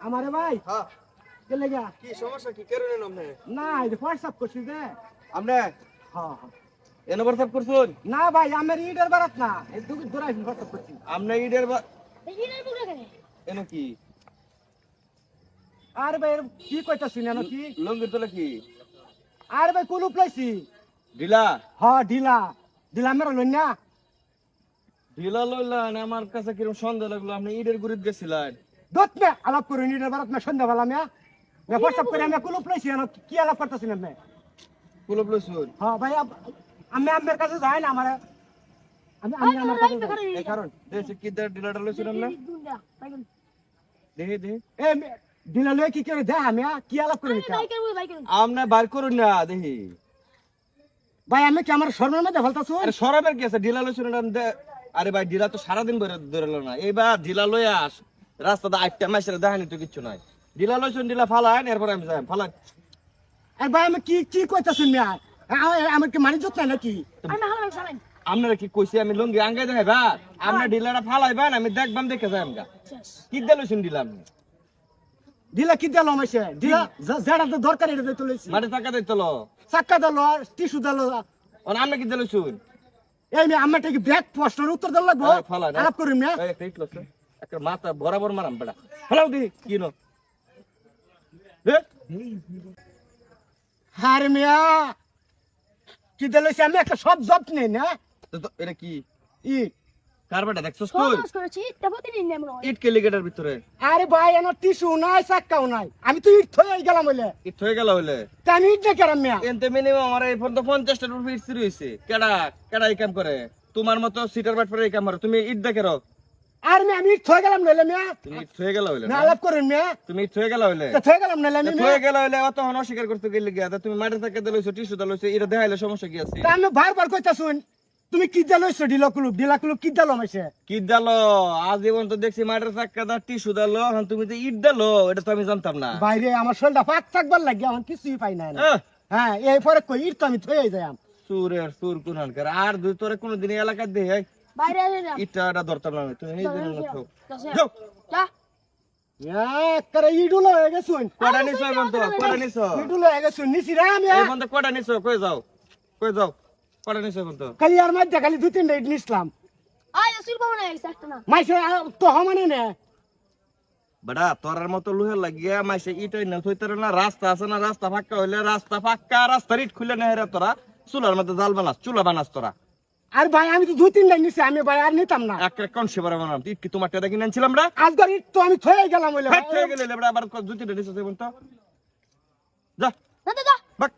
আমারে ভাই হ্যাঁ কে লাগা কি সমস্যা কি কেরনে নামে না এই হোয়াটসঅ্যাপ করছিস যে আপনি হ্যাঁ এনে WhatsApp করছুন না ভাই আমার ইডের বারাত না এই দুই দূরাই হোয়াটসঅ্যাপ করছি আপনি ইডের ইডের বুকরা কেন এনো কি আর ভাই কি কইতাছিস না কি লঙ্গির তলে কি আর ভাই কুলুপ লাইছি ঢিলা হ্যাঁ ঢিলা ঢিলা মেরা লই না ঢিলা লইলেন আমার কাছে কিরকম সন্দেহ লাগলো আপনি ইডের গুরিত গেছিলেন দত মে আলাপ করুন ইডের বারাত মে সন্ধ্যা বেলা মে হোয়াটসঅ্যাপ করে আমি কুলুপ লাইছি না কি আলাপ করতাছিস না মে কুলপ লইছুন হ্যাঁ ভাই আমি আমার কাছে যাই না আমার আমি আমার কাছে যাই। এই কারণ দেশে কি ঢিলাটা লইছুন আপনি দেখে দেখে এ ঢিলা লই কি করে দে আমি কি আলাপ করি আপনি বার করুন না দেখি ভাই আমি কি আমার স্বর্ণের মধ্যে ফেলতাছো আরে সরাবের কি আছে ঢিলা লইছুন আরে ভাই ঢিলা তো সারাদিন ধরলো না এইবার ঢিলা লইয়া আস রাস্তাতে আটটা মাসের দেখানি তো কিচ্ছু নাই ঢিলা লইছুন ঢিলা ফালান এরপর আমি যাই ফালান আর ভাই আমি কি কি কইতাছি মিয়া আমার কি মানি যত নাকি আপনারা কি কইছি আমি লঙ্গি আঙ্গাই দেখাইবা আপনার ঢিলাটা ফালাইবেন আমি দেখবাম দেখে যাই আমগা কি দিলছুন ঢিলা আপনি ঢিলা কি দিলাম এসে ঢিলা যেটা তো দরকার এটা দিতে লইছি মাঠে টাকা দিতলো চাক্কা দিল টিস্যু দিল আর আপনি কি দিলছুন এই মেয়ে আমার কি ব্যাগ প্রশ্নের উত্তর দিল লাগবো ফালান আলাপ করি মিয়া একটা ইট লছে একটা মাথা বরাবর মারাম বেটা ফালাও দি কি নো রে হার মিয়া কি দিলছি আমি একটা সব জব নেই না তো এটা কি ই কারবাটা দেখছস তুই ইট কেলিগেটার ভিতরে আরে ভাই এনো টিস্যু নাই চাক্কাও নাই আমি তো ইট থয়ে গেলাম বলে ইট হয়ে গেল হইলে তা আমি ইট না কেরাম মিয়া এনতে মিনিমাম আমার এই ফোন তো 50 টার উপর ইট শুরু হইছে কেডা এই কাম করে তোমার মতো সিটার বাট পরে এই কাম করে তুমি ইট দেখে রো আর আমি ইট থয়ে গেলাম নইলে মিয়া তুমি ইট হয়ে গেল হইলে না আলাপ করেন মিয়া তুমি ইট হয়ে গেল হইলে থয়ে গেলাম নইলে আমি হয়ে গেল হইলে অত হন অস্বীকার করতে গেলে গিয়া তুমি মাঠে থেকে দিলছো টিস্যু দিলছো এটা দেখাইলে সমস্যা কি আছে তা আমি বারবার কইতাছুন তুমি কি দিলছো ঢিলা কুলুপ কি দিলাম এসে কি দালো আজীবন তো দেখছি মাঠের চাক্কা দা টিস্যু দালো এখন তুমি তো ইট দালো এটা তো আমি জানতাম না বাইরে আমার শরীরটা পাক থাকবার লাগে এখন কিছুই পাই না হ্যাঁ এই পরে কই ইট তো আমি থয়ে যাই সুরের সুর কুনানকার আর দুই তোরে কোনদিন এলাকা দে ইটটা ধরতাম না তুমি এই দিন না যাও করে ইডুলো হয়ে গেছুন কটা নিছো এখন তো কটা নিছো ইডুলো হয়ে গেছুন নিছি রে আমি এখন তো কটা নিছো কই যাও কটা নিছো এখন তো খালি আর মধ্যে খালি দুই তিনটা ইট নিছিলাম মাইসে তো হমানে নে বড়া তোরার মতো লুহের লাগিয়া মাইসে ইটই না থইতারে না রাস্তা আছে না রাস্তা ফাঁকা হইলে রাস্তা ফাঁকা রাস্তার ইট খুলে না হেরে তোরা চুলার মধ্যে জাল বানাস চুলা বানাস তোরা আর ভাই আমি তো দুই তিনটা নিছি আমি ভাই আর নিতাম না এক এক কোন সেবার বানাম ইট কি তোমার টাকা কিনে আনছিলাম রা আজকাল ইট তো আমি থয়ে গেলাম বলে হয়ে গেলে আবার দুই তিনটা নিছো বলতো যা বাক